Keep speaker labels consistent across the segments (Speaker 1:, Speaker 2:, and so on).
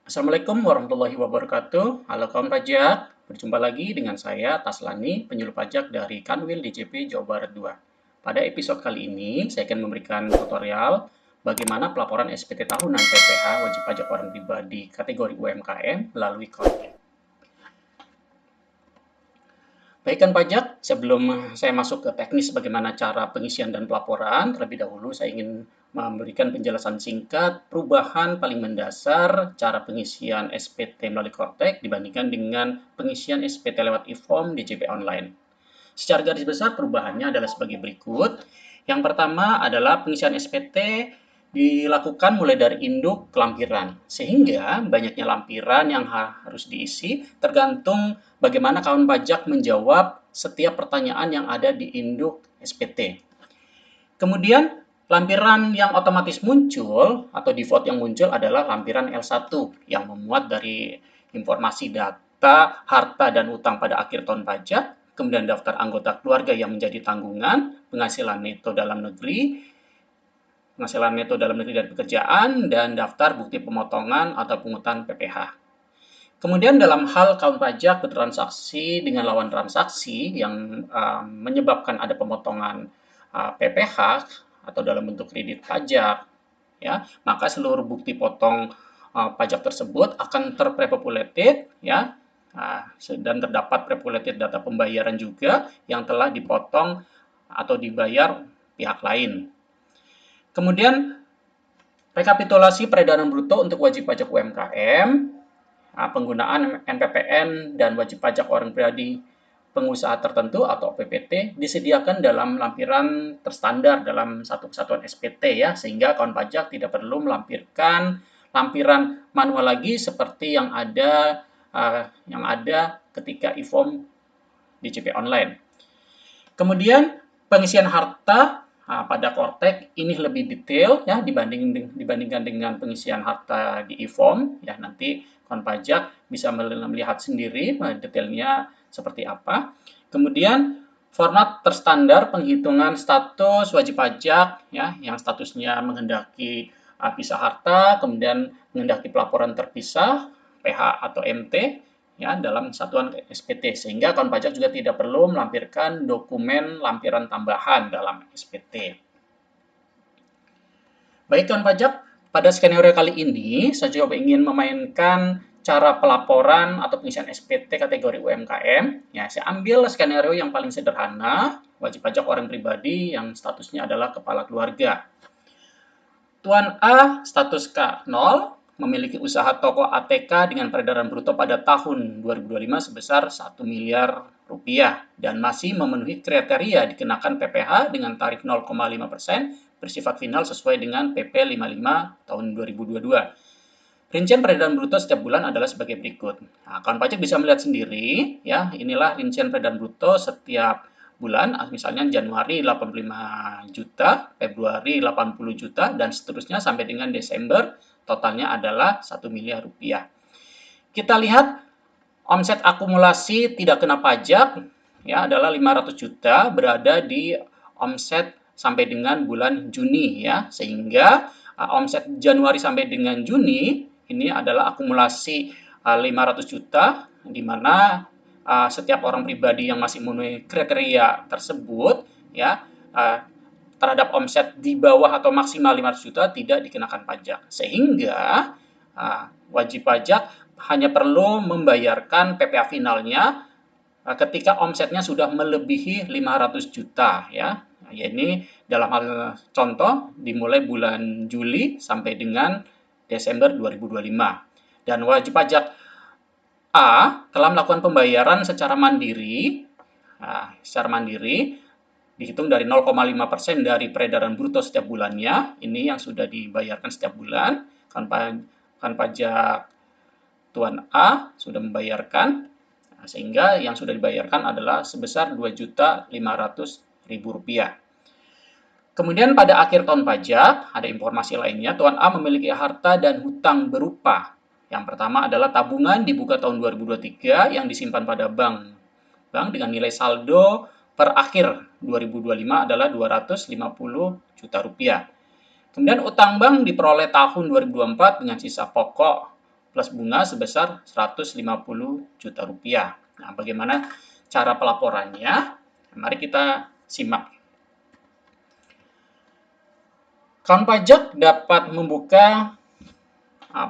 Speaker 1: Assalamualaikum warahmatullahi wabarakatuh. Halo kawan pajak, berjumpa lagi dengan saya Taslani, penyuluh pajak dari Kanwil DJP Jawa Barat 2. Pada episode kali ini, saya akan memberikan tutorial bagaimana pelaporan SPT tahunan PPh wajib pajak orang pribadi kategori UMKM melalui konten. Baikkan pajak, sebelum saya masuk ke teknis bagaimana cara pengisian dan pelaporan, terlebih dahulu saya ingin memberikan penjelasan singkat perubahan paling mendasar cara pengisian SPT melalui Kortek dibandingkan dengan pengisian SPT lewat e-form DJP online. Secara garis besar perubahannya adalah sebagai berikut. Yang pertama adalah pengisian SPT dilakukan mulai dari induk ke lampiran, sehingga banyaknya lampiran yang harus diisi tergantung bagaimana kawan pajak menjawab setiap pertanyaan yang ada di induk SPT. Kemudian lampiran yang otomatis muncul atau default yang muncul adalah lampiran L1 yang memuat dari informasi data, harta, dan utang pada akhir tahun pajak, kemudian daftar anggota keluarga yang menjadi tanggungan, penghasilan neto dalam negeri, dari pekerjaan, dan daftar bukti pemotongan atau pungutan PPh. Kemudian dalam hal kawan pajak bertransaksi dengan lawan transaksi yang menyebabkan ada pemotongan PPh atau dalam bentuk kredit pajak, ya, maka seluruh bukti potong pajak tersebut akan terprepopulated, ya, dan terdapat prepopulated data pembayaran juga yang telah dipotong atau dibayar pihak lain. Kemudian rekapitulasi peredaran bruto untuk wajib pajak UMKM, penggunaan NPPN dan wajib pajak orang pribadi pengusaha tertentu atau PPT disediakan dalam lampiran terstandar dalam satu kesatuan SPT, ya, sehingga kawan pajak tidak perlu melampirkan lampiran manual lagi seperti yang ada ketika e-form DJP online. Kemudian pengisian harta pada Kortek ini lebih detail, ya, dibandingkan dengan pengisian harta di e-form, ya. Nanti kawan pajak bisa melihat sendiri detailnya seperti apa. Kemudian format terstandar penghitungan status wajib pajak, ya, yang statusnya menghendaki pisah harta, kemudian menghendaki pelaporan terpisah PH atau MT, ya, dalam satuan SPT, sehingga kawan pajak juga tidak perlu melampirkan dokumen lampiran tambahan dalam SPT. Baik kawan pajak, pada skenario kali ini saya coba ingin memainkan cara pelaporan atau pengisian SPT kategori UMKM. Ya, saya ambil skenario yang paling sederhana, wajib pajak orang pribadi yang statusnya adalah kepala keluarga. Tuan A status K0, memiliki usaha toko ATK dengan peredaran bruto pada tahun 2025 sebesar 1 miliar rupiah dan masih memenuhi kriteria dikenakan PPh dengan tarif 0,5% bersifat final sesuai dengan PP 55 tahun 2022. Rincian peredaran bruto setiap bulan adalah sebagai berikut. Nah, kawan pajak bisa melihat sendiri, ya, inilah rincian peredaran bruto setiap bulan, misalnya Januari 85 juta, Februari 80 juta, dan seterusnya sampai dengan Desember, totalnya adalah 1 miliar rupiah. Kita lihat omset akumulasi tidak kena pajak, ya, adalah 500 juta, berada di omset sampai dengan bulan Juni, ya, sehingga omset Januari sampai dengan Juni ini adalah akumulasi 500 juta, di mana setiap orang pribadi yang masih memenuhi kriteria tersebut, ya, terhadap omset di bawah atau maksimal 500 juta tidak dikenakan pajak, sehingga wajib pajak hanya perlu membayarkan PPh finalnya ketika omsetnya sudah melebihi 500 juta, ya. Ini dalam hal contoh dimulai bulan Juli sampai dengan Desember 2025. Dan wajib pajak A telah melakukan pembayaran secara mandiri, dihitung dari 0,5% dari peredaran bruto setiap bulannya. Ini yang sudah dibayarkan setiap bulan. Kan pajak Tuan A sudah membayarkan, sehingga yang sudah dibayarkan adalah sebesar Rp2.500.000. Kemudian pada akhir tahun pajak, ada informasi lainnya, Tuan A memiliki harta dan hutang berupa. Yang pertama adalah tabungan dibuka tahun 2023 yang disimpan pada bank dengan nilai saldo per akhir 2025 adalah Rp250 juta. Kemudian utang bank diperoleh tahun 2024 dengan sisa pokok plus bunga sebesar 150 juta rupiah. Nah, bagaimana cara pelaporannya? Mari kita simak. Kawan pajak dapat membuka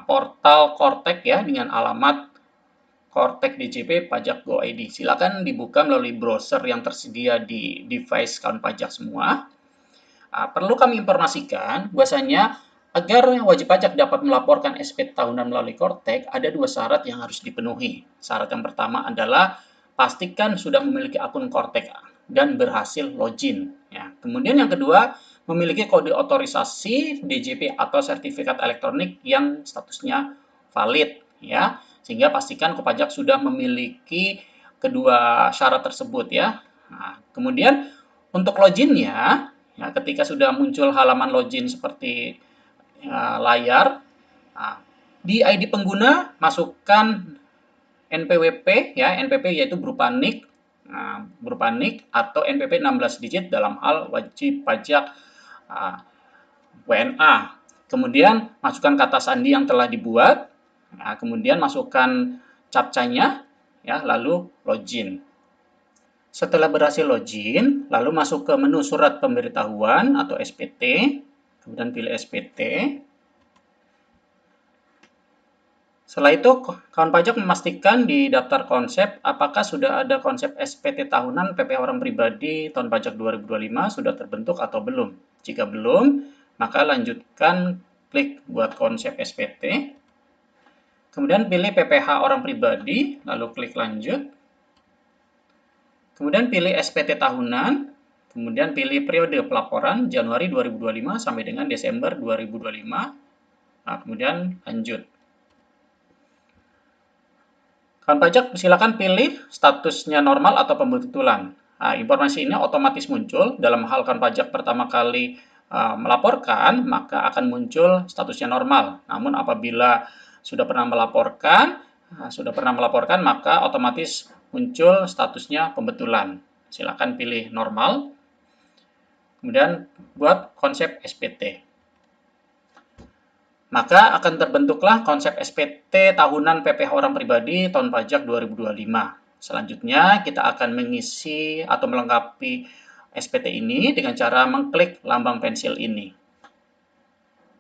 Speaker 1: portal Kortek ya dengan alamat Kortek DJP Pajak Go ID. Silakan dibuka melalui browser yang tersedia di device kawan pajak semua. Perlu kami informasikan bahwasanya agar wajib pajak dapat melaporkan SPT tahunan melalui Kortek, ada dua syarat yang harus dipenuhi. Syarat yang pertama adalah pastikan sudah memiliki akun Kortek dan berhasil login. Ya. Kemudian yang kedua, memiliki kode otorisasi DJP atau sertifikat elektronik yang statusnya valid. Ya. Sehingga pastikan pajak sudah memiliki kedua syarat tersebut. Ya. Nah, kemudian untuk loginnya, ya, ketika sudah muncul halaman login seperti layar, nah, di ID pengguna masukkan NPWP, ya, NPP yaitu berupa NIK atau NPP 16 digit dalam hal wajib pajak WNA. Kemudian masukkan kata sandi yang telah dibuat, nah, kemudian masukkan captcha-nya, ya, lalu login. Setelah berhasil login, lalu masuk ke menu surat pemberitahuan atau SPT, kemudian pilih SPT. Setelah itu, kawan pajak memastikan di daftar konsep apakah sudah ada konsep SPT tahunan PPh orang pribadi tahun pajak 2025 sudah terbentuk atau belum. Jika belum, maka lanjutkan klik buat konsep SPT. Kemudian pilih PPh orang pribadi, lalu klik lanjut. Kemudian pilih SPT tahunan, kemudian pilih periode pelaporan Januari 2025 sampai dengan Desember 2025. Nah, kemudian lanjut. Kawan pajak silakan pilih statusnya normal atau pembetulan. Nah, informasi ini otomatis muncul dalam hal kawan pajak pertama kali melaporkan, maka akan muncul statusnya normal. Namun apabila sudah pernah melaporkan, maka otomatis muncul statusnya pembetulan. Silakan pilih normal, kemudian buat konsep SPT. Maka akan terbentuklah konsep SPT tahunan PPh orang pribadi tahun pajak 2025. Selanjutnya kita akan mengisi atau melengkapi SPT ini dengan cara mengklik lambang pensil ini.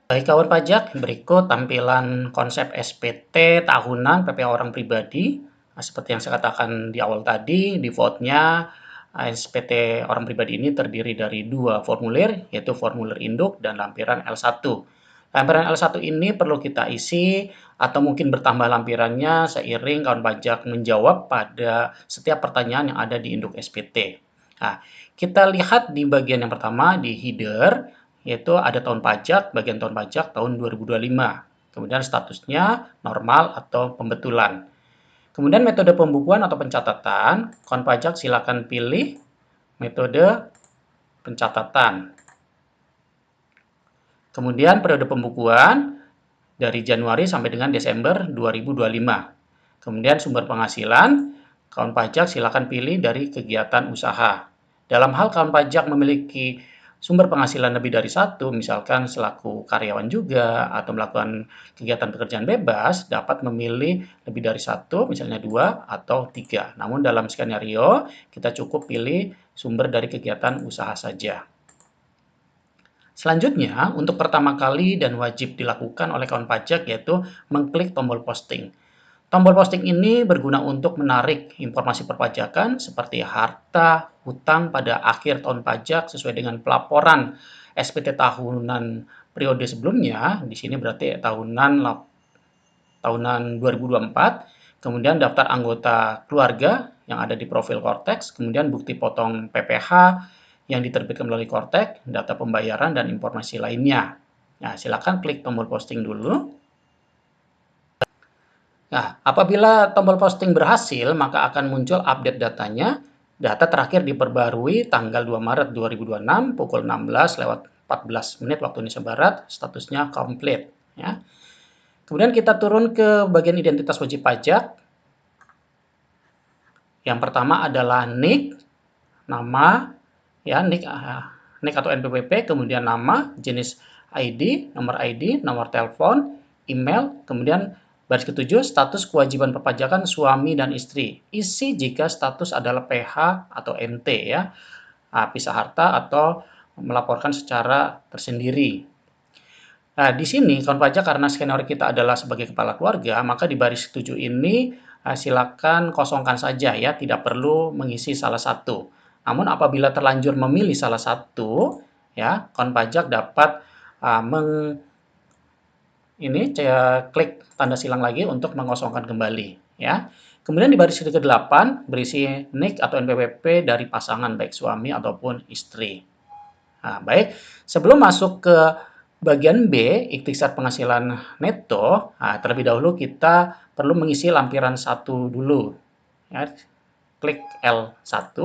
Speaker 1: Baik kawan pajak, berikut tampilan konsep SPT tahunan PPh orang pribadi. Nah, seperti yang saya katakan di awal tadi, default-nya SPT orang pribadi ini terdiri dari dua formulir, yaitu formulir induk dan lampiran L1. Lampiran L1 ini perlu kita isi atau mungkin bertambah lampirannya seiring kawan pajak menjawab pada setiap pertanyaan yang ada di induk SPT. Nah, kita lihat di bagian yang pertama di header, yaitu ada tahun pajak, bagian tahun pajak tahun 2025. Kemudian statusnya normal atau pembetulan. Kemudian metode pembukuan atau pencatatan, kawan pajak silakan pilih metode pencatatan. Kemudian periode pembukuan dari Januari sampai dengan Desember 2025. Kemudian sumber penghasilan, kawan pajak silakan pilih dari kegiatan usaha. Dalam hal kawan pajak memiliki sumber penghasilan lebih dari satu, misalkan selaku karyawan juga, atau melakukan kegiatan pekerjaan bebas, dapat memilih lebih dari satu, misalnya 2 atau 3. Namun dalam skenario, kita cukup pilih sumber dari kegiatan usaha saja. Selanjutnya, untuk pertama kali dan wajib dilakukan oleh kawan pajak yaitu mengklik tombol posting. Tombol posting ini berguna untuk menarik informasi perpajakan seperti harta, hutang pada akhir tahun pajak sesuai dengan pelaporan SPT tahunan periode sebelumnya. Di sini berarti tahunan 2024. Kemudian daftar anggota keluarga yang ada di profil Kortek, kemudian bukti potong PPh yang diterbitkan melalui Kortek, data pembayaran dan informasi lainnya. Nah, silakan klik tombol posting dulu. Nah, apabila tombol posting berhasil, maka akan muncul update datanya. Data terakhir diperbarui tanggal 2 Maret 2026 pukul 16:14 waktu Indonesia Barat, statusnya komplit. Ya. Kemudian kita turun ke bagian identitas wajib pajak. Yang pertama adalah NIK, nama, ya NIK atau NPWP, kemudian nama, jenis ID, nomor telepon, email, kemudian Baris ketujuh, status kewajiban perpajakan suami dan istri. Isi jika status adalah PH atau MT ya, pisah harta atau melaporkan secara tersendiri. Nah, di sini kawan pajak karena skenario kita adalah sebagai kepala keluarga, maka di baris 7 ini silakan kosongkan saja ya, tidak perlu mengisi salah satu. Namun apabila terlanjur memilih salah satu, ya, kawan pajak dapat klik tanda silang lagi untuk mengosongkan kembali ya. Kemudian di baris ke-8 berisi NIK atau NPWP dari pasangan baik suami ataupun istri. Nah, baik, sebelum masuk ke bagian B, ikhtisar penghasilan neto, terlebih dahulu kita perlu mengisi lampiran 1 dulu. Ya, klik L1.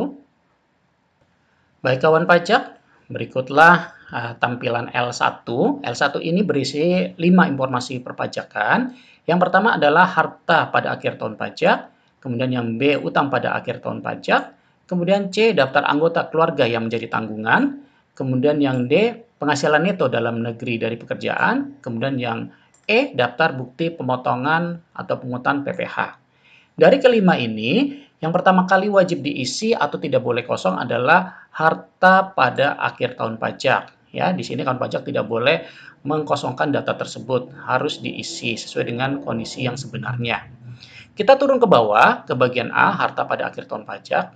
Speaker 1: Baik kawan pajak, berikutlah tampilan L1. L1 ini berisi 5 informasi perpajakan. Yang pertama adalah harta pada akhir tahun pajak, kemudian yang B, utang pada akhir tahun pajak, kemudian C, daftar anggota keluarga yang menjadi tanggungan, kemudian yang D, penghasilan neto dalam negeri dari pekerjaan, kemudian yang E, daftar bukti pemotongan atau pungutan PPh. Dari kelima ini, yang pertama kali wajib diisi atau tidak boleh kosong adalah harta pada akhir tahun pajak. Ya, di sini kawan pajak tidak boleh mengkosongkan data tersebut, harus diisi sesuai dengan kondisi yang sebenarnya. Kita turun ke bawah, ke bagian A, harta pada akhir tahun pajak.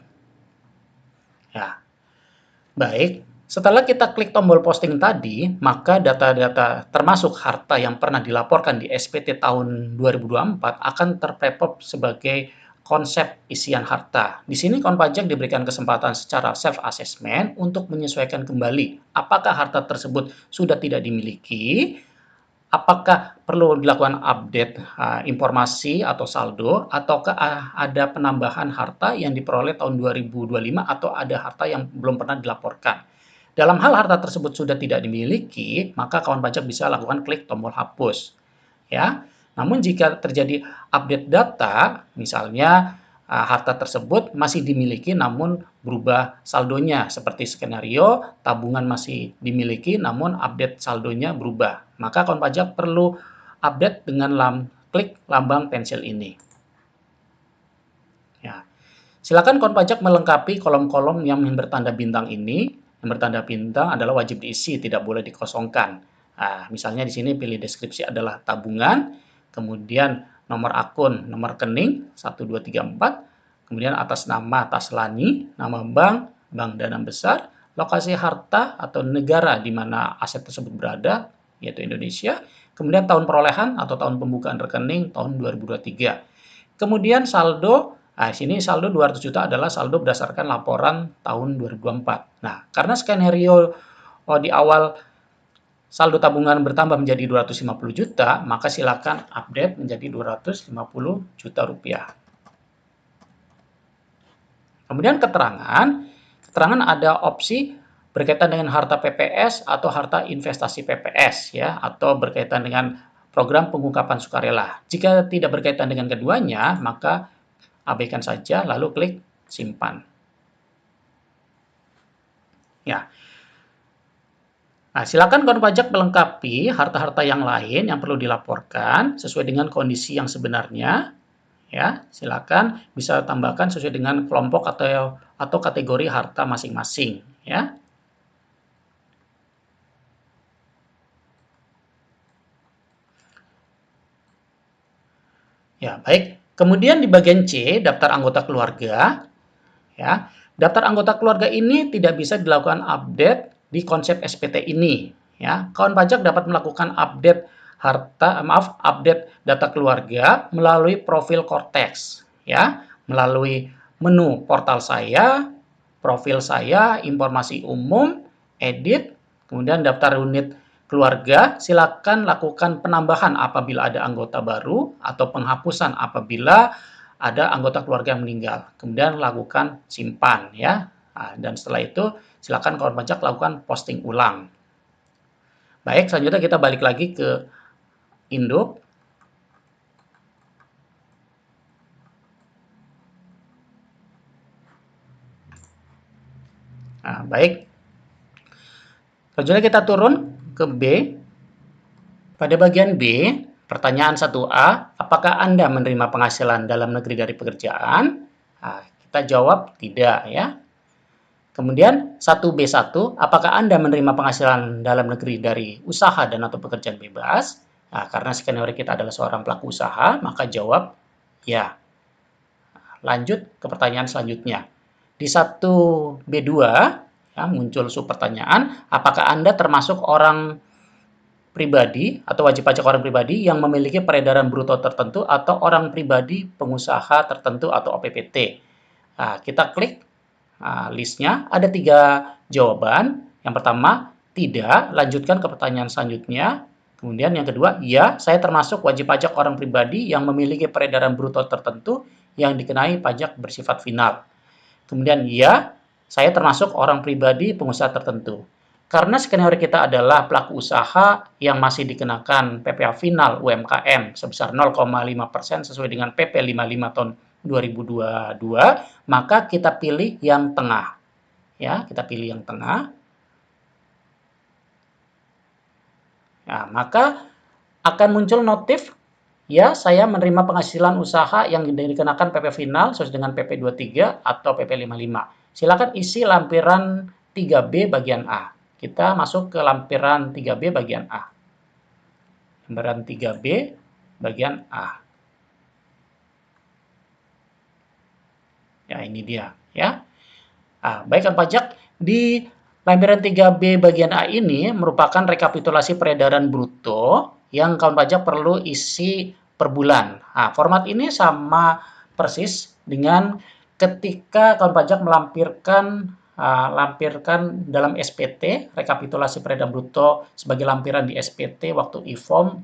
Speaker 1: Ya, baik. Setelah kita klik tombol posting tadi, maka data-data termasuk harta yang pernah dilaporkan di SPT tahun 2024 akan terpop sebagai konsep isian harta. Di sini kawan pajak diberikan kesempatan secara self-assessment untuk menyesuaikan kembali apakah harta tersebut sudah tidak dimiliki, apakah perlu dilakukan update informasi atau saldo, ataukah ada penambahan harta yang diperoleh tahun 2025 atau ada harta yang belum pernah dilaporkan. Dalam hal harta tersebut sudah tidak dimiliki, maka kawan pajak bisa lakukan klik tombol hapus. Ya. Namun jika terjadi update data, misalnya harta tersebut masih dimiliki namun berubah saldonya, seperti skenario tabungan masih dimiliki namun update saldonya berubah, maka kawan pajak perlu update dengan klik lambang pensil ini. Ya. Silakan kawan pajak melengkapi kolom-kolom yang bertanda bintang ini. Yang bertanda bintang adalah wajib diisi, tidak boleh dikosongkan. Nah, misalnya di sini pilih deskripsi adalah tabungan, kemudian nomor akun, nomor rekening 1234, kemudian atas nama Taslani, nama bank, bank Dana Besar, lokasi harta atau negara di mana aset tersebut berada, yaitu Indonesia, kemudian tahun perolehan atau tahun pembukaan rekening tahun 2023. Kemudian saldo. Nah, sini saldo 200 juta adalah saldo berdasarkan laporan tahun 2024. Nah, karena skenario di awal saldo tabungan bertambah menjadi 250 juta, maka silakan update menjadi 250 juta rupiah. Kemudian keterangan ada opsi berkaitan dengan harta PPS atau harta investasi PPS ya, atau berkaitan dengan program pengungkapan sukarela. Jika tidak berkaitan dengan keduanya, maka abaikan saja lalu klik simpan. Ya. Nah, silakan kawan pajak melengkapi harta-harta yang lain yang perlu dilaporkan sesuai dengan kondisi yang sebenarnya. Ya, silakan bisa tambahkan sesuai dengan kelompok atau kategori harta masing-masing, ya. Ya, baik. Kemudian di bagian C, daftar anggota keluarga. Ya, daftar anggota keluarga ini tidak bisa dilakukan update di konsep SPT ini. Ya, kawan pajak dapat melakukan update data keluarga melalui profil Cortex. Ya, melalui menu portal saya, profil saya, informasi umum, edit, kemudian daftar unit keluarga, silakan lakukan penambahan apabila ada anggota baru atau penghapusan apabila ada anggota keluarga yang meninggal. Kemudian lakukan simpan ya. Nah, dan setelah itu silakan kawan pajak lakukan posting ulang. Baik, selanjutnya kita balik lagi ke induk. Nah, baik. Selanjutnya kita turun ke B. Pada bagian B, Pertanyaan 1A, apakah Anda menerima penghasilan dalam negeri dari pekerjaan? Nah, kita jawab tidak ya. Kemudian 1B1, apakah Anda menerima penghasilan dalam negeri dari usaha dan atau pekerjaan bebas? Nah, karena skenario kita adalah seorang pelaku usaha, maka jawab ya. Lanjut ke pertanyaan selanjutnya. Di 1B2 ya, muncul pertanyaan, apakah Anda termasuk orang pribadi atau wajib pajak orang pribadi yang memiliki peredaran bruto tertentu atau orang pribadi pengusaha tertentu atau OPPT. Nah, kita klik listnya, ada 3 jawaban. Yang pertama, tidak, lanjutkan ke pertanyaan selanjutnya. Kemudian yang kedua, ya, saya termasuk wajib pajak orang pribadi yang memiliki peredaran bruto tertentu yang dikenai pajak bersifat final. Kemudian, ya, saya termasuk orang pribadi pengusaha tertentu. Karena skenario kita adalah pelaku usaha yang masih dikenakan PPh final UMKM sebesar 0,5% sesuai dengan PP 55 tahun 2022, maka kita pilih yang tengah. Ya, kita pilih yang tengah. Nah, maka akan muncul notif, ya, saya menerima penghasilan usaha yang dikenakan PP final sesuai dengan PP 23 atau PP 55. Silakan isi lampiran 3B bagian A. Kita masuk ke lampiran 3B bagian A. Lampiran 3B bagian A. Ya, ini dia, ya. Baik pajak, di lampiran 3B bagian A ini merupakan rekapitulasi peredaran bruto yang kawan pajak perlu isi per bulan. Format ini sama persis dengan ketika kawan pajak lampirkan dalam SPT, rekapitulasi peredaran bruto sebagai lampiran di SPT waktu e-form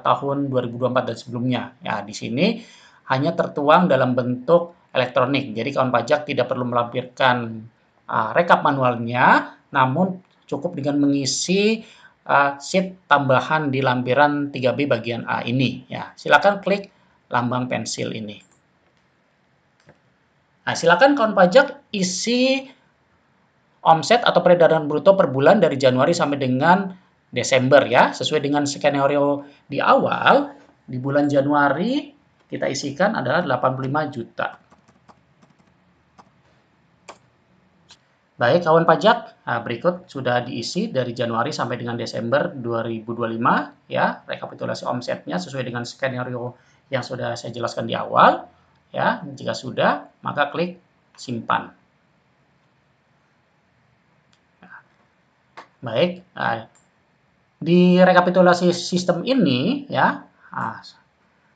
Speaker 1: tahun 2024 dan sebelumnya. Ya, di sini hanya tertuang dalam bentuk elektronik. Jadi kawan pajak tidak perlu melampirkan rekap manualnya, namun cukup dengan mengisi sheet tambahan di lampiran 3B bagian A ini. Ya, silakan klik lambang pensil ini. Nah, silakan kawan pajak isi omset atau peredaran bruto per bulan dari Januari sampai dengan Desember ya, sesuai dengan skenario di awal. Di bulan Januari kita isikan adalah 85 juta. Baik, kawan pajak, berikut sudah diisi dari Januari sampai dengan Desember 2025 ya, rekapitulasi omsetnya sesuai dengan skenario yang sudah saya jelaskan di awal ya. Jika sudah, maka klik simpan. Baik, di rekapitulasi sistem ini ya,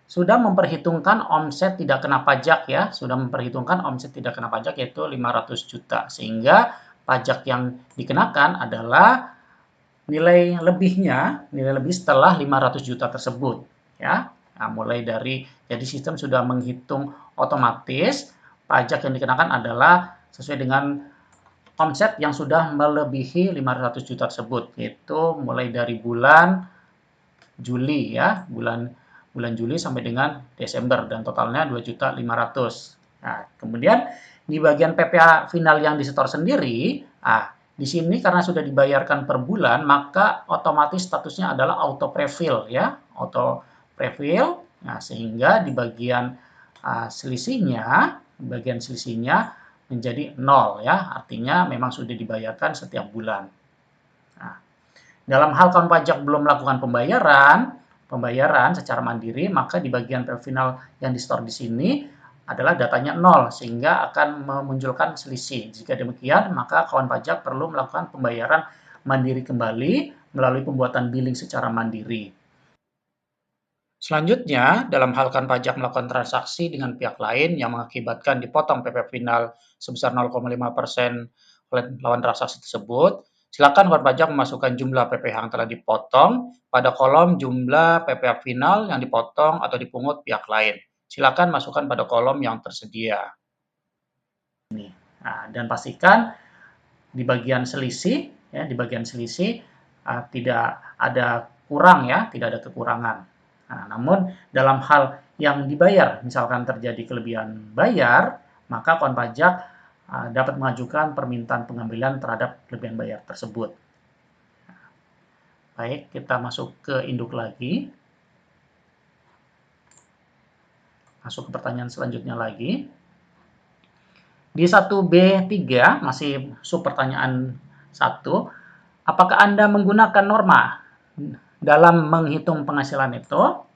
Speaker 1: sudah memperhitungkan omset tidak kena pajak ya, sudah memperhitungkan omset tidak kena pajak yaitu 500 juta, sehingga pajak yang dikenakan adalah nilai lebih setelah 500 juta tersebut ya. Mulai dari, jadi sistem sudah menghitung otomatis pajak yang dikenakan adalah sesuai dengan omset yang sudah melebihi 500 juta tersebut, yaitu mulai dari bulan Juli ya, bulan Juli sampai dengan Desember, dan totalnya 2.500.000. Nah, kemudian di bagian PPh final yang disetor sendiri, di sini karena sudah dibayarkan per bulan, maka otomatis statusnya adalah auto prefill ya, auto prefill. Nah, sehingga di bagian selisihnya menjadi 0 ya, artinya memang sudah dibayarkan setiap bulan. Nah, dalam hal kawan pajak belum melakukan pembayaran secara mandiri, maka di bagian final yang di-store di sini adalah datanya 0, sehingga akan memunculkan selisih. Jika demikian, maka kawan pajak perlu melakukan pembayaran mandiri kembali melalui pembuatan billing secara mandiri. Selanjutnya, dalam hal kawan pajak melakukan transaksi dengan pihak lain yang mengakibatkan dipotong PP final sebesar 0,5% oleh lawan transaksi tersebut, silakan kawan pajak memasukkan jumlah PPh yang telah dipotong pada kolom jumlah PPh final yang dipotong atau dipungut pihak lain. Silakan masukkan pada kolom yang tersedia. Dan pastikan di bagian selisih, ya, tidak ada kurang ya, tidak ada kekurangan. Namun dalam hal yang dibayar, misalkan terjadi kelebihan bayar, maka kawan pajak dapat mengajukan permintaan pengambilan terhadap kelebihan bayar tersebut. Baik, kita masuk ke induk lagi. Masuk ke pertanyaan selanjutnya lagi. Di 1B3 masih sub pertanyaan 1. Apakah Anda menggunakan norma dalam menghitung penghasilan neto?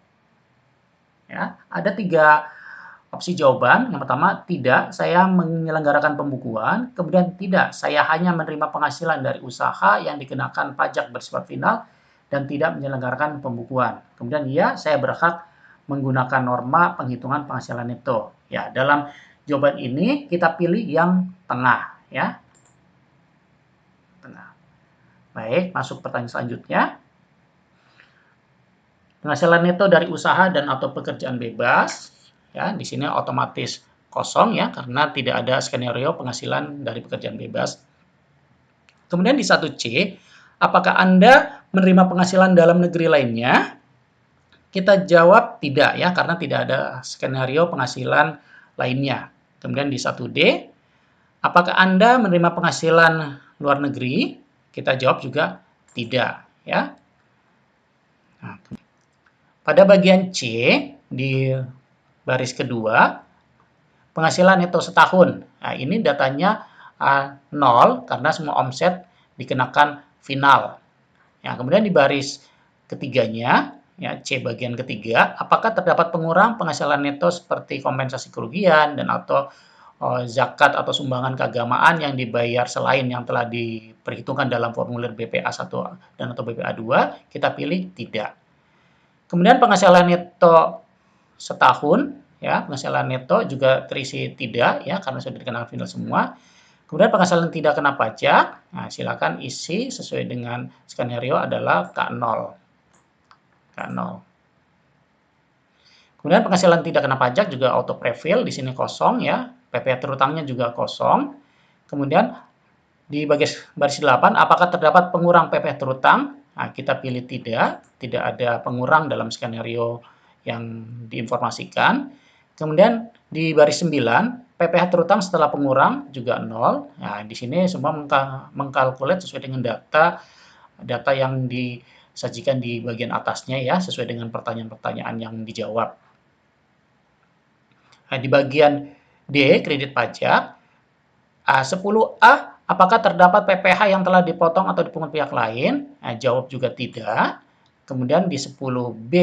Speaker 1: Ya, ada 3 opsi jawaban. Yang pertama, tidak, saya menyelenggarakan pembukuan. Kemudian tidak, saya hanya menerima penghasilan dari usaha yang dikenakan pajak bersifat final dan tidak menyelenggarakan pembukuan. Kemudian ya, saya berhak menggunakan norma penghitungan penghasilan neto. Ya, dalam jawaban ini kita pilih yang tengah, ya. Tengah. Baik, masuk pertanyaan selanjutnya. Penghasilan neto dari usaha dan atau pekerjaan bebas, ya, di sini otomatis kosong ya karena tidak ada skenario penghasilan dari pekerjaan bebas. Kemudian di 1C, apakah Anda menerima penghasilan dalam negeri lainnya? Kita jawab tidak ya karena tidak ada skenario penghasilan lainnya. Kemudian di 1D, apakah Anda menerima penghasilan luar negeri? Kita jawab juga tidak ya. Nah, pada bagian C di baris kedua, penghasilan neto setahun. Nah, ini datanya 0 karena semua omset dikenakan final. Ya, kemudian di baris ketiganya, ya, C bagian ketiga, apakah terdapat pengurang penghasilan neto seperti kompensasi kerugian dan atau zakat atau sumbangan keagamaan yang dibayar selain yang telah diperhitungkan dalam formulir BPA 1 dan atau BPA 2, kita pilih tidak. Kemudian penghasilan neto setahun, ya, penghasilan neto juga terisi tidak, ya, karena sudah dikenakan final semua. Kemudian penghasilan tidak kena pajak, nah, silakan isi sesuai dengan skenario adalah K0. K0. Kemudian penghasilan tidak kena pajak juga auto prefill, di sini kosong ya, PPh terutangnya juga kosong. Kemudian di baris 8, apakah terdapat pengurang PPh terutang? Nah, kita pilih tidak ada pengurang dalam skenario yang diinformasikan. Kemudian di baris 9, PPh terutang setelah pengurang juga 0. Nah, di sini semua mengkalkulat sesuai dengan data yang disajikan di bagian atasnya ya, sesuai dengan pertanyaan-pertanyaan yang dijawab. Nah, di bagian D, kredit pajak, 10A, apakah terdapat PPh yang telah dipotong atau dipungut pihak lain? Nah, jawab juga tidak. Kemudian di 10B,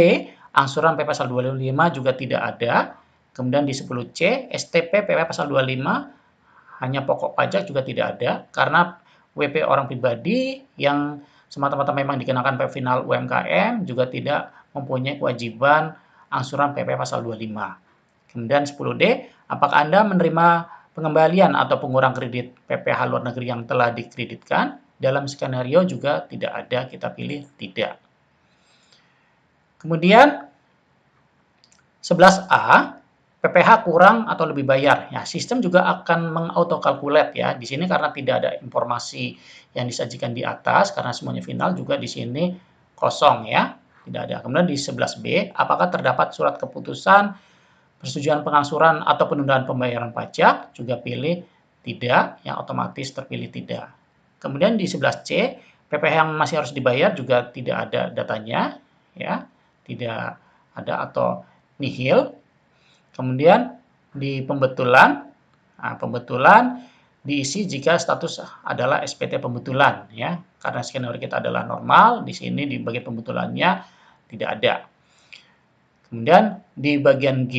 Speaker 1: angsuran PP pasal 25 juga tidak ada. Kemudian di 10C, STP PP pasal 25, hanya pokok pajak juga tidak ada. Karena WP orang pribadi yang semata-mata memang dikenakan PP final UMKM juga tidak mempunyai kewajiban angsuran PP pasal 25. Kemudian 10D, apakah Anda menerima pengembalian atau pengurang kredit PPh luar negeri yang telah dikreditkan? Dalam skenario juga tidak ada, kita pilih tidak. Kemudian 11A, PPh kurang atau lebih bayar. Ya, sistem juga akan mengautokalkulat ya. Di sini karena tidak ada informasi yang disajikan di atas, karena semuanya final juga di sini kosong ya. Tidak ada. Kemudian di 11B, apakah terdapat surat keputusan persetujuan pengangsuran atau penundaan pembayaran pajak? Juga pilih tidak, yang otomatis terpilih tidak. Kemudian di 11C, PPh yang masih harus dibayar juga tidak ada datanya, ya, tidak ada atau nihil. Kemudian di pembetulan, pembetulan diisi jika status adalah SPT pembetulan, ya, karena skenario kita adalah normal, di sini di bagian pembetulannya tidak ada. Kemudian di bagian G,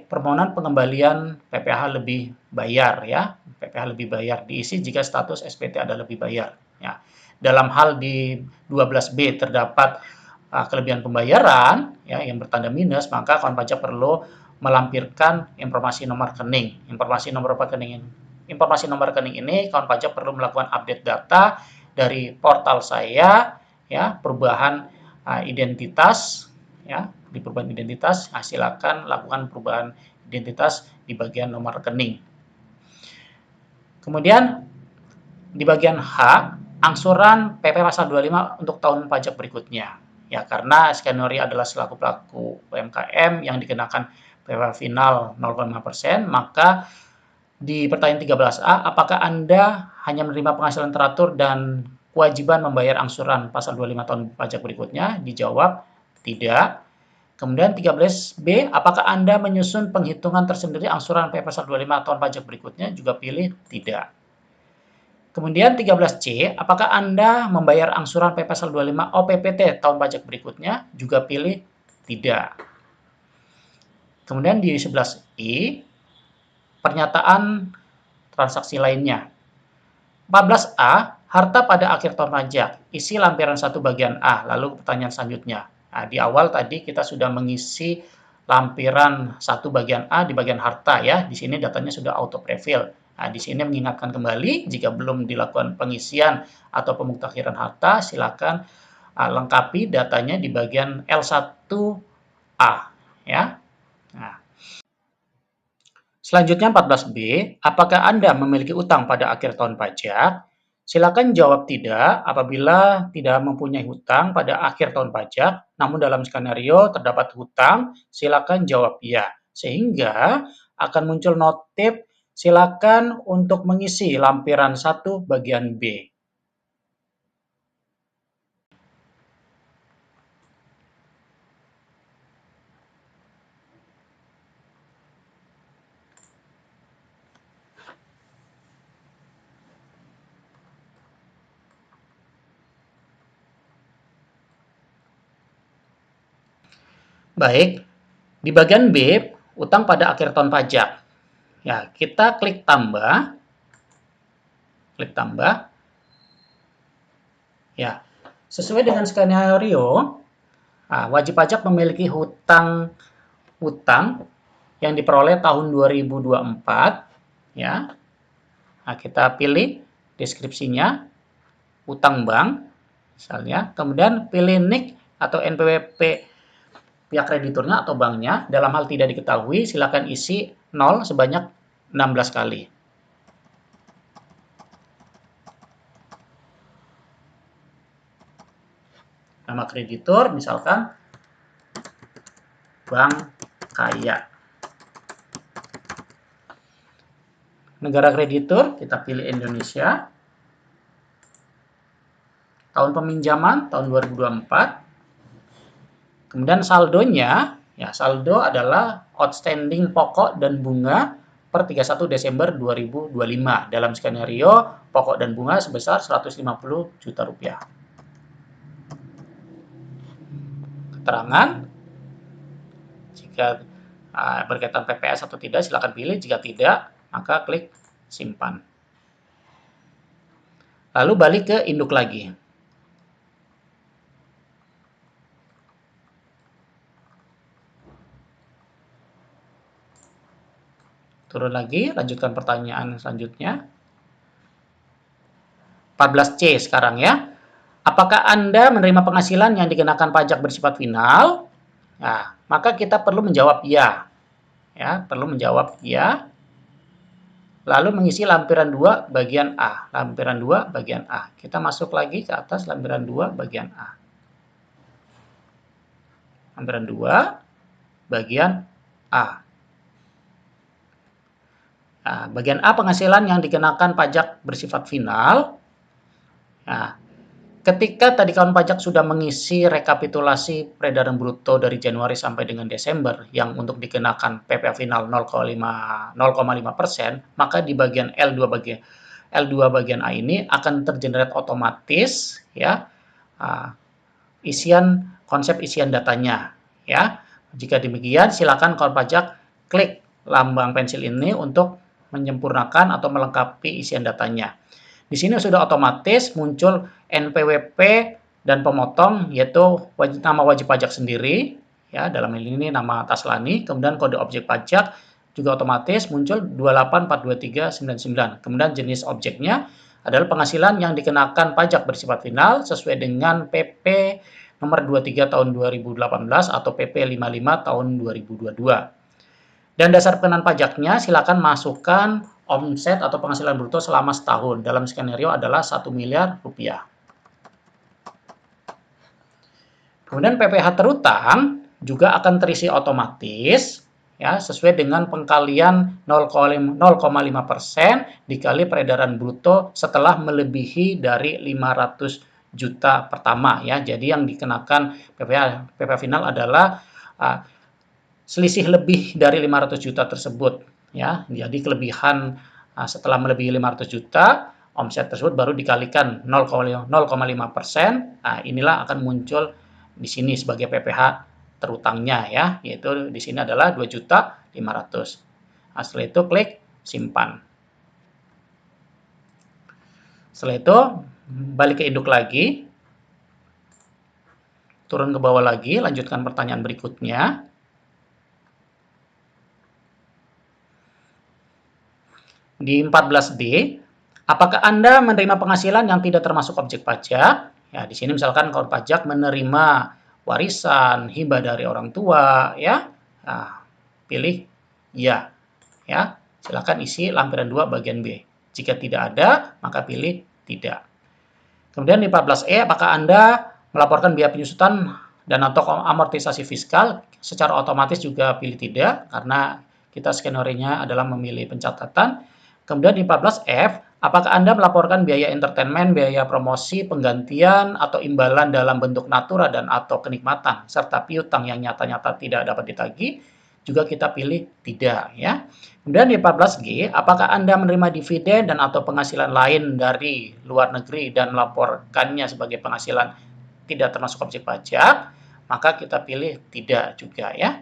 Speaker 1: permohonan pengembalian PPh lebih bayar ya. PPh lebih bayar diisi jika status SPT adalah lebih bayar ya. Dalam hal di 12B terdapat kelebihan pembayaran ya yang bertanda minus, maka kawan pajak perlu melampirkan informasi nomor rekening. Informasi nomor rekening ini kawan pajak perlu melakukan update data dari portal saya ya, perubahan identitas ya. Di perubahan identitas, silakan lakukan perubahan identitas di bagian nomor rekening. Kemudian di bagian H, angsuran PP pasal 25 untuk tahun pajak berikutnya. Ya, karena skenario adalah selaku pelaku UMKM yang dikenakan PP final 0,5%, maka di pertanyaan 13A, apakah Anda hanya menerima penghasilan teratur dan kewajiban membayar angsuran pasal 25 tahun pajak berikutnya? Dijawab tidak. Kemudian 13B, apakah Anda menyusun penghitungan tersendiri angsuran PPh 25 tahun pajak berikutnya? Juga pilih tidak. Kemudian 13C, apakah Anda membayar angsuran PPh 25 OPPT tahun pajak berikutnya? Juga pilih tidak. Kemudian di 11I, pernyataan transaksi lainnya. 14A, harta pada akhir tahun pajak. Isi lampiran 1 bagian A. Lalu pertanyaan selanjutnya. Nah, di awal tadi kita sudah mengisi lampiran 1 bagian A di bagian harta ya. Di sini datanya sudah auto prefill. Nah, di sini mengingatkan kembali jika belum dilakukan pengisian atau pemutakhiran harta, silakan lengkapi datanya di bagian L1A ya. Nah, selanjutnya 14B, apakah Anda memiliki utang pada akhir tahun pajak? Silakan jawab tidak apabila tidak mempunyai hutang pada akhir tahun pajak, namun dalam skenario terdapat hutang, silakan jawab ya. Sehingga akan muncul notif silakan untuk mengisi lampiran 1 bagian B. Baik, di bagian B, utang pada akhir tahun pajak. Ya, kita klik tambah. Klik tambah. Ya, sesuai dengan skenario, wajib pajak memiliki hutang yang diperoleh tahun 2024. Ya, nah, kita pilih deskripsinya, utang bank, misalnya. Kemudian pilih NIK atau NPWP pihak krediturnya atau banknya. Dalam hal tidak diketahui, silakan isi 0 sebanyak 16 kali. Nama kreditur, misalkan Bank Kaya. Negara kreditur, kita pilih Indonesia. Tahun peminjaman, tahun 2024. Kemudian saldonya, ya saldo adalah outstanding pokok dan bunga per 31 Desember 2025. Dalam skenario, pokok dan bunga sebesar 150 juta rupiah. Keterangan, jika berkaitan PPS atau tidak, silakan pilih. Jika tidak, maka klik simpan. Lalu balik ke induk lagi. Turun lagi, lanjutkan pertanyaan selanjutnya. 14C sekarang ya. Apakah Anda menerima penghasilan yang dikenakan pajak bersifat final? Nah, maka kita perlu menjawab ya. Ya, perlu menjawab ya. Lalu mengisi lampiran 2 bagian A. Lampiran 2 bagian A. Kita masuk lagi ke atas lampiran 2 bagian A. Lampiran 2 bagian A. Nah, bagian A penghasilan yang dikenakan pajak bersifat final. Nah, ketika tadi kawan pajak sudah mengisi rekapitulasi peredaran bruto dari Januari sampai dengan Desember yang untuk dikenakan PPh final 0,5%, maka di bagian L2 bagian A ini akan tergenerate otomatis ya konsep isian datanya ya. Jika demikian silakan kawan pajak klik lambang pensil ini untuk menyempurnakan atau melengkapi isian datanya. Di sini sudah otomatis muncul NPWP dan pemotong, yaitu nama wajib pajak sendiri, ya dalam hal ini nama Taslani, kemudian kode objek pajak juga otomatis muncul 2842399. Kemudian jenis objeknya adalah penghasilan yang dikenakan pajak bersifat final sesuai dengan PP nomor 23 tahun 2018 atau PP 55 tahun 2022. Dan dasar pengenaan pajaknya silakan masukkan omset atau penghasilan bruto selama setahun. Dalam skenario adalah 1 miliar rupiah. Kemudian PPh terutang juga akan terisi otomatis ya sesuai dengan pengkalian 0,5% dikali peredaran bruto setelah melebihi dari 500 juta pertama ya. Jadi yang dikenakan PPh final adalah selisih lebih dari 500 juta tersebut, ya. Jadi kelebihan setelah melebihi 500 juta, omset tersebut baru dikalikan 0,5%. Nah, inilah akan muncul di sini sebagai PPh terutangnya, ya, yaitu di sini adalah 2.500.000. Nah, setelah itu klik simpan. Setelah itu balik ke induk lagi, turun ke bawah lagi, lanjutkan pertanyaan berikutnya. Di 14D, apakah Anda menerima penghasilan yang tidak termasuk objek pajak? Ya, di sini misalkan kawan pajak menerima warisan, hibah dari orang tua, ya. Nah, pilih ya. Ya, silakan isi lampiran 2 bagian B. Jika tidak ada, maka pilih tidak. Kemudian di 14E, apakah Anda melaporkan biaya penyusutan dan atau amortisasi fiskal? Secara otomatis juga pilih tidak, karena kita skenario-nya adalah memilih pencatatan. Kemudian di 14F, apakah Anda melaporkan biaya entertainment, biaya promosi, penggantian, atau imbalan dalam bentuk natura dan atau kenikmatan, serta piutang yang nyata-nyata tidak dapat ditagih? Juga kita pilih tidak, ya. Kemudian di 14G, apakah Anda menerima dividen dan atau penghasilan lain dari luar negeri dan melaporkannya sebagai penghasilan tidak termasuk objek pajak? Maka kita pilih tidak juga, ya.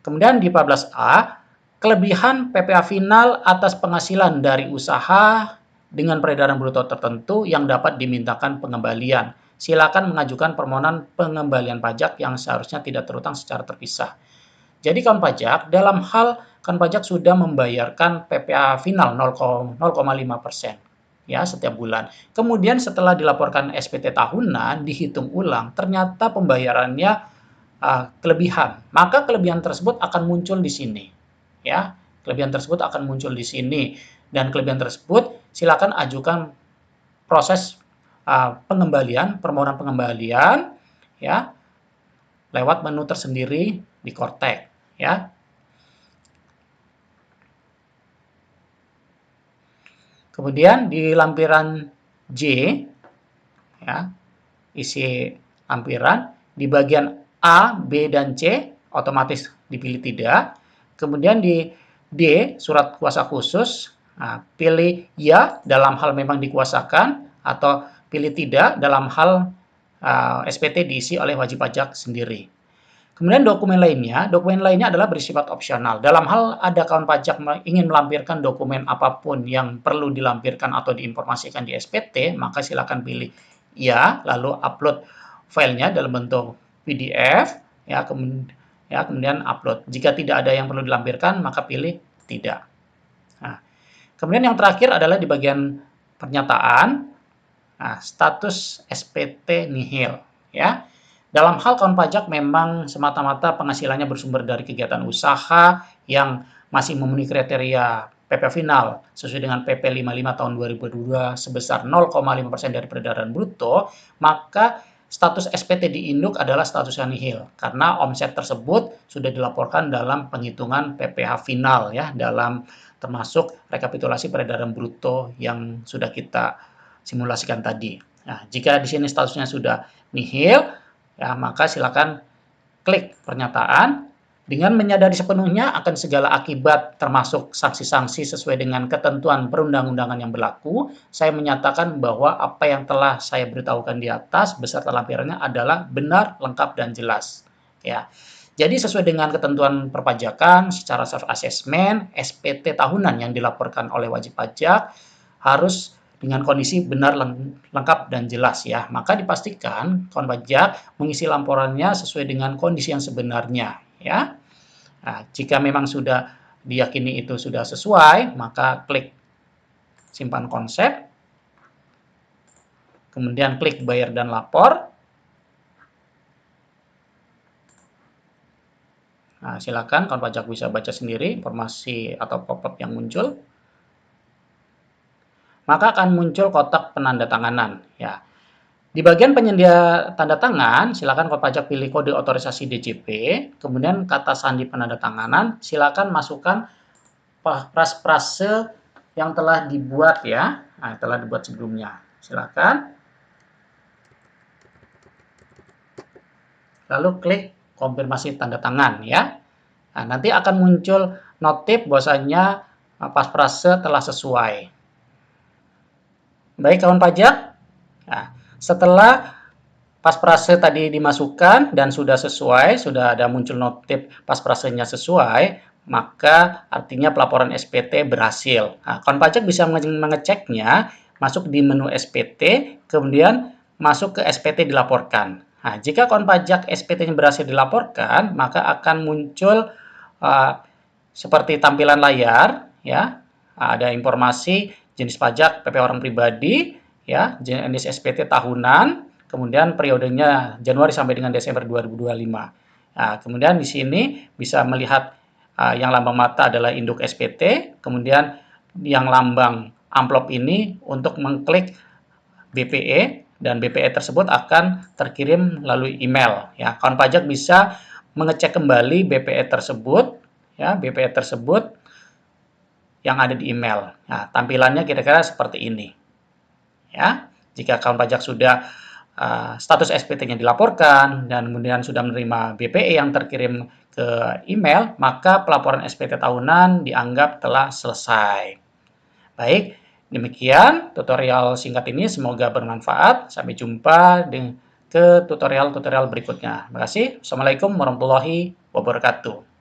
Speaker 1: Kemudian di 14A, kelebihan PPh final atas penghasilan dari usaha dengan peredaran bruto tertentu yang dapat dimintakan pengembalian. Silakan mengajukan permohonan pengembalian pajak yang seharusnya tidak terutang secara terpisah. Jadi kawan pajak, dalam hal kawan pajak sudah membayarkan PPh final 0,5% ya setiap bulan. Kemudian setelah dilaporkan SPT tahunan, dihitung ulang, ternyata pembayarannya kelebihan. Maka kelebihan tersebut akan muncul di sini. Ya, kelebihan tersebut akan muncul di sini dan kelebihan tersebut silakan ajukan proses pengembalian, permohonan pengembalian ya lewat menu tersendiri di Kortek. Ya. Kemudian di lampiran J, ya, isi lampiran di bagian A, B, dan C otomatis dipilih tidak. Kemudian di D, surat kuasa khusus, pilih ya dalam hal memang dikuasakan atau pilih tidak dalam hal SPT diisi oleh wajib pajak sendiri. Kemudian dokumen lainnya adalah bersifat opsional. Dalam hal ada kawan pajak ingin melampirkan dokumen apapun yang perlu dilampirkan atau diinformasikan di SPT, maka silakan pilih ya, lalu upload filenya dalam bentuk PDF, ya, kemudian upload. Jika tidak ada yang perlu dilampirkan, maka pilih tidak. Nah, kemudian yang terakhir adalah di bagian pernyataan, status SPT nihil, ya. Dalam hal kawan pajak memang semata-mata penghasilannya bersumber dari kegiatan usaha yang masih memenuhi kriteria PPh final sesuai dengan PP 55 tahun 2022 sebesar 0,5% dari peredaran bruto, maka status SPT di induk adalah status nihil karena omset tersebut sudah dilaporkan dalam penghitungan PPh final ya, dalam termasuk rekapitulasi peredaran bruto yang sudah kita simulasikan tadi. Nah, jika di sini statusnya sudah nihil, ya, maka silakan klik pernyataan dengan menyadari sepenuhnya akan segala akibat termasuk sanksi-sanksi sesuai dengan ketentuan perundang-undangan yang berlaku. Saya menyatakan bahwa apa yang telah saya beritahukan di atas beserta lampirannya adalah benar, lengkap, dan jelas. Ya. Jadi sesuai dengan ketentuan perpajakan secara self-assessment, SPT tahunan yang dilaporkan oleh wajib pajak harus dengan kondisi benar, lengkap, dan jelas ya. Maka dipastikan kawan pajak mengisi laporannya sesuai dengan kondisi yang sebenarnya ya. Nah, jika memang sudah diyakini itu sudah sesuai, maka klik simpan konsep. Kemudian klik bayar dan lapor. Nah, silakan kawan pajak bisa baca sendiri informasi atau pop-up yang muncul. Maka akan muncul kotak penandatanganan ya. Di bagian penyedia tanda tangan, silakan kawan pajak pilih kode otorisasi DJP, kemudian kata sandi penandatanganan, silakan masukkan frase yang telah dibuat ya, telah dibuat sebelumnya. Silakan. Lalu klik konfirmasi tanda tangan ya. Nah, nanti akan muncul notif bahwasanya pasprase telah sesuai. Baik kawan pajak, nah, setelah pasprase tadi dimasukkan dan sudah sesuai, sudah ada muncul notif pasprasenya sesuai, maka artinya pelaporan SPT berhasil. Nah, kawan pajak bisa mengeceknya, masuk di menu SPT, kemudian masuk ke SPT dilaporkan. Nah, jika kawan pajak SPT-nya berhasil dilaporkan, maka akan muncul seperti tampilan layar, ya, ada informasi jenis pajak PP orang pribadi, ya, jenis SPT tahunan, kemudian periodenya Januari sampai dengan Desember 2025. Nah, kemudian di sini bisa melihat yang lambang mata adalah induk SPT, kemudian yang lambang amplop ini untuk mengklik BPE, dan BPE tersebut akan terkirim melalui email. Ya, kawan pajak bisa mengecek kembali BPE tersebut, ya, BPE tersebut yang ada di email. Nah, tampilannya kira-kira seperti ini. Ya, jika kawan pajak sudah status SPT-nya dilaporkan dan kemudian sudah menerima BPE yang terkirim ke email, maka pelaporan SPT tahunan dianggap telah selesai. Baik, demikian tutorial singkat ini, semoga bermanfaat. Sampai jumpa ke tutorial-tutorial berikutnya. Terima kasih. Assalamualaikum warahmatullahi wabarakatuh.